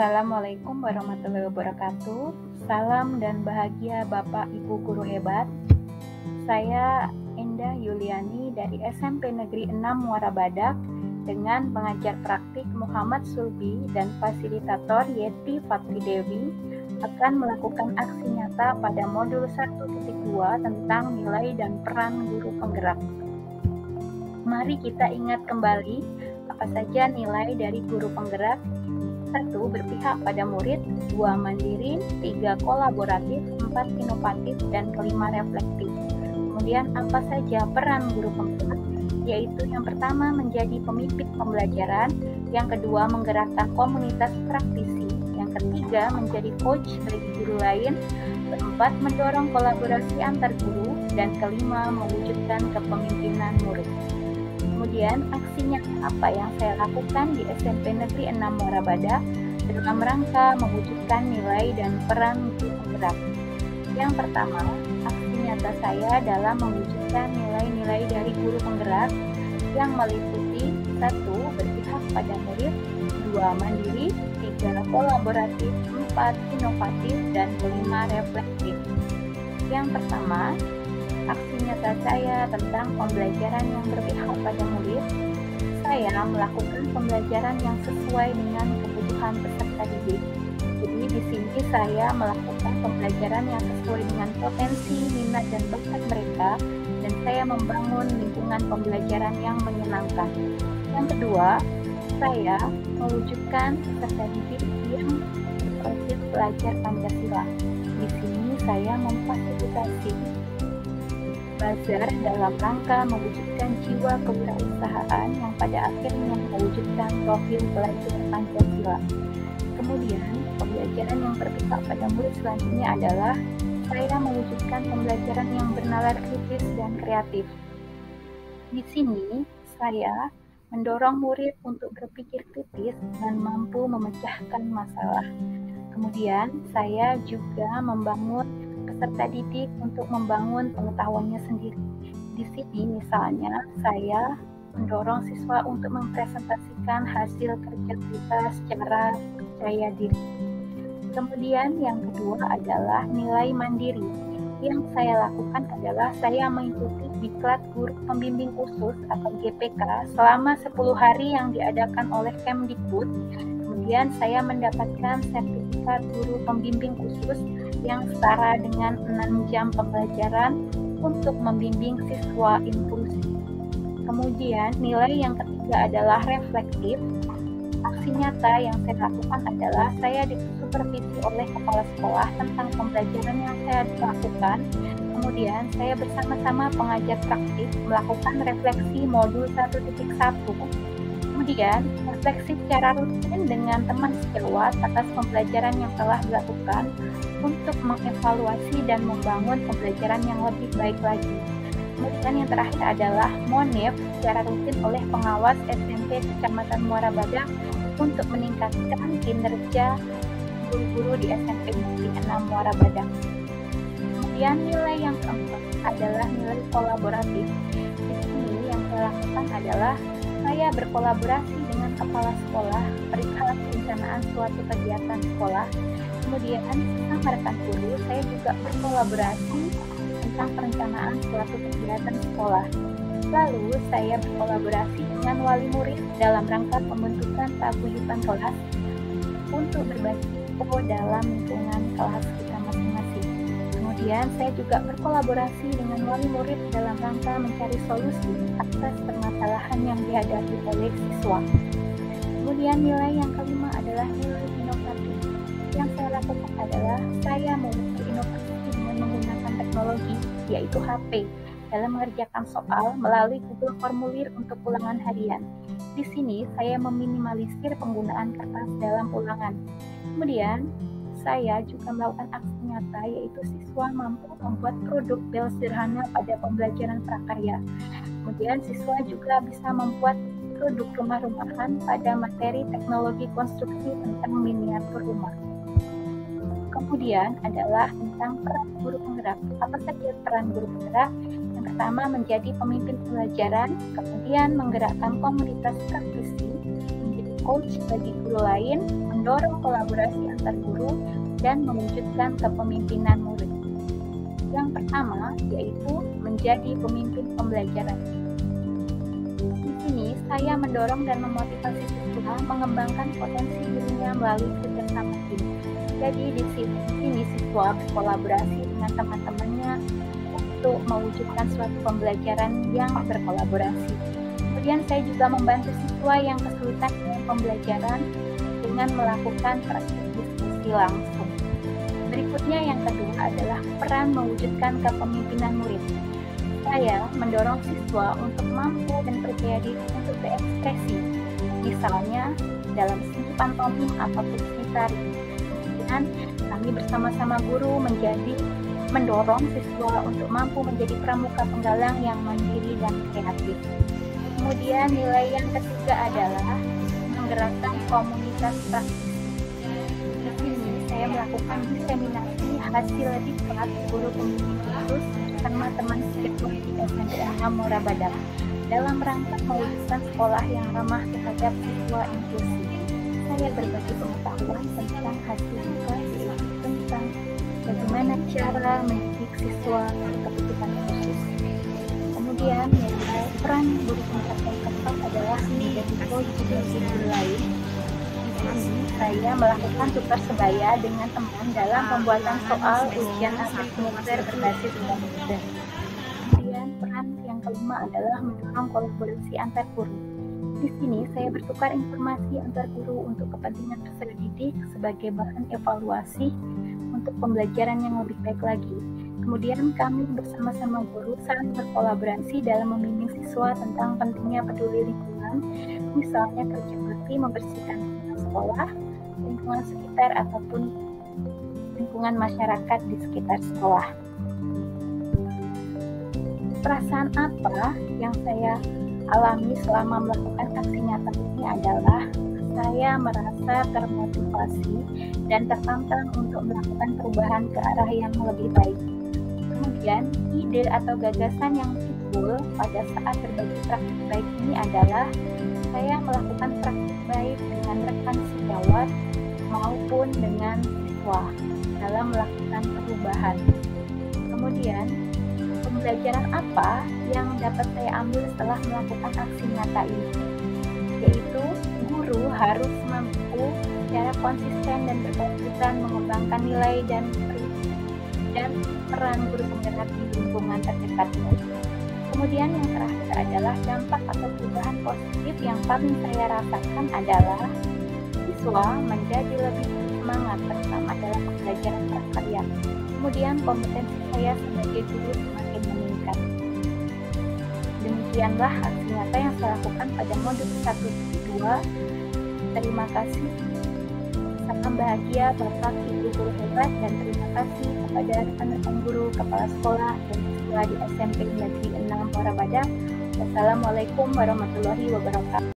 Assalamualaikum warahmatullahi wabarakatuh. Salam dan bahagia Bapak Ibu Guru hebat. Saya Endah Yuliani dari SMP Negeri 6 Muara Badak dengan pengajar praktik Muhammad Sulbi dan fasilitator Yeti Fatri Dewi akan melakukan aksi nyata pada modul 1.2 tentang nilai dan peran guru penggerak. Mari kita ingat kembali apa saja nilai dari guru penggerak. 1. Berpihak pada murid, 2. Mandiri, 3. Kolaboratif, 4. Inovatif, dan 5. Reflektif. Kemudian apa saja peran guru penggerak? Yaitu yang pertama menjadi pemimpin pembelajaran, yang kedua menggerakkan komunitas praktisi, yang ketiga menjadi coach bagi guru lain, keempat mendorong kolaborasi antar guru, dan kelima mewujudkan kepemimpinan murid. Kemudian aksinya apa yang saya lakukan di SMP Negeri 6 Muara Badak dalam rangka mewujudkan nilai dan peran guru penggerak. Yang pertama, aksi nyata saya dalam mewujudkan nilai-nilai dari guru penggerak yang meliputi 1. Berpihak pada murid, 2. Mandiri, 3. Kolaboratif, 4. Inovatif, dan 5. Reflektif. Yang pertama, aksi nyata saya tentang pembelajaran yang berpihak pada murid. Saya melakukan pembelajaran yang sesuai dengan kebutuhan peserta didik. Jadi di sini saya melakukan pembelajaran yang sesuai dengan potensi, minat, dan bakat mereka, dan saya membangun lingkungan pembelajaran yang menyenangkan. Yang kedua, saya mewujudkan peserta didik yang berproses belajar Pancasila. Di sini saya memfasilitasi bazar dalam rangka mewujudkan jiwa kewirausahaan yang pada akhirnya mewujudkan profil pelajar Pancasila. Kemudian, pembelajaran yang berpihak pada murid selanjutnya adalah saya mewujudkan pembelajaran yang bernalar kritis dan kreatif. Di sini, saya mendorong murid untuk berpikir kritis dan mampu memecahkan masalah. Kemudian, saya juga membangun peserta didik untuk membangun pengetahuannya sendiri. Di sini misalnya saya mendorong siswa untuk mempresentasikan hasil kerja kita secara percaya diri. Kemudian yang kedua adalah nilai mandiri. Yang saya lakukan adalah saya mengikuti diklat guru pembimbing khusus atau GPK selama 10 hari yang diadakan oleh Kemdikbud. Kemudian saya mendapatkan sertifikat guru pembimbing khusus yang setara dengan 6 jam pembelajaran untuk membimbing siswa inklusif. Kemudian nilai yang ketiga adalah reflektif. Aksi nyata yang saya lakukan adalah saya disupervisi oleh kepala sekolah tentang pembelajaran yang saya lakukan. Kemudian saya bersama-sama pengajar praktik melakukan refleksi modul 1.1. Kemudian, refleksi secara rutin dengan teman sejawat atas pembelajaran yang telah dilakukan untuk mengevaluasi dan membangun pembelajaran yang lebih baik lagi. Kemudian yang terakhir adalah monif secara rutin oleh pengawas SMP Kecamatan Muara Badak untuk meningkatkan kinerja guru-guru di SMP Negeri 6 Muara Badak. Kemudian nilai yang keempat adalah nilai kolaboratif. Di sini yang saya lakukan adalah saya berkolaborasi dengan kepala sekolah perihal perencanaan suatu kegiatan sekolah. Kemudian bersama rekan guru, saya juga berkolaborasi tentang perencanaan suatu kegiatan sekolah. Lalu saya berkolaborasi dengan wali murid dalam rangka pembentukan paguyuban kelas untuk berbagi info dalam lingkungan kelas kita masing-masing. Kemudian saya juga berkolaborasi dengan wali murid dalam rangka mencari solusi atas permasalahan yang dihadapi oleh siswa. Kemudian nilai yang kelima adalah nilai inovatif. Yang saya lakukan adalah saya membuat inovasi dengan menggunakan teknologi, yaitu HP, dalam mengerjakan soal melalui Google Formulir untuk ulangan harian. Di sini saya meminimalisir penggunaan kertas dalam ulangan. Kemudian saya juga melakukan aksi nyata, yaitu siswa mampu membuat produk bel sederhana pada pembelajaran prakarya. Kemudian siswa juga bisa membuat produk rumah-rumahan pada materi teknologi konstruksi tentang miniatur rumah. Kemudian adalah tentang peran guru penggerak. Apa saja peran guru penggerak? Yang pertama menjadi pemimpin pembelajaran, kemudian menggerakkan komunitas praktisi, menjadi coach bagi guru lain, mendorong kolaborasi antar guru, dan mewujudkan kepemimpinan murid. Yang pertama yaitu menjadi pemimpin pembelajaran. Di sini saya mendorong dan memotivasi siswa mengembangkan potensi dirinya melalui kerjasama tim. Jadi di sini siswa berkolaborasi dengan teman-temannya untuk mewujudkan suatu pembelajaran yang berkolaborasi. Kemudian saya juga membantu siswa yang kesulitan dengan pembelajaran dengan melakukan praktik diskusi langsung. Berikutnya yang kedua adalah peran mewujudkan kepemimpinan murid. Saya mendorong siswa untuk mampu dan percaya diri untuk berekspresi, misalnya dalam seni pantomim ataupun seni tari. Kemudian kami bersama-sama guru mendorong siswa untuk mampu menjadi pramuka penggalang yang mandiri dan kreatif. Kemudian nilai yang ketiga adalah menggerakkan komunitas praktis. Di sini saya melakukan diseminasi hasil diklat guru pembimbing khusus bersama teman siswa di SMP 6 Muara Badak dalam rangka mewujudkan sekolah yang ramah terhadap siswa inklusif. Saya berbagi pengetahuan tentang hasil diklat, yaitu tentang bagaimana cara mendidik siswa berkebutuhan khusus. Kemudian peran guru tingkat yang keempat adalah menjadi kontribusi guru lain. Di sini saya melakukan tukar sebaya dengan teman dalam pembuatan soal ujian akhir semester berbasis komputer. Kemudian peran yang kelima adalah mendorong kolaborasi antar guru. Di sini saya bertukar informasi antar guru untuk kepentingan peserta didik sebagai bahan evaluasi untuk pembelajaran yang lebih baik lagi. Kemudian kami bersama-sama guru saling berkolaborasi dalam membimbing siswa tentang pentingnya peduli lingkungan, misalnya kerja bakti membersihkan lingkungan sekolah, lingkungan sekitar ataupun lingkungan masyarakat di sekitar sekolah. Perasaan apa yang saya alami selama melakukan aksi nyata ini adalah saya merasa termotivasi dan tertantang untuk melakukan perubahan ke arah yang lebih baik. Kemudian, ide atau gagasan yang timbul pada saat berbagi praktik baik ini adalah saya melakukan praktik baik dengan rekan sejawat maupun dengan siswa dalam melakukan perubahan. Kemudian, pembelajaran apa yang dapat saya ambil setelah melakukan aksi nyata ini? Yaitu, guru harus mampu secara konsisten dan berkelanjutan mengembangkan nilai dan peran guru penggerak di lingkungan terdekatnya. Kemudian yang terakhir adalah dampak atau perubahan positif yang paling saya rasakan adalah siswa menjadi lebih semangat terutama dalam pembelajaran prakarya. Kemudian kompetensi saya sebagai guru semakin meningkat. Demikianlah aksi nyata yang saya lakukan pada modul 1-2. Terima kasih. Salam bahagia Bapak Ibu guru hebat dan terima kasih kepada rekan-rekan guru, kepala sekolah, dan siswa di SMP Negeri 6 Muara Badak. Wassalamualaikum warahmatullahi wabarakatuh.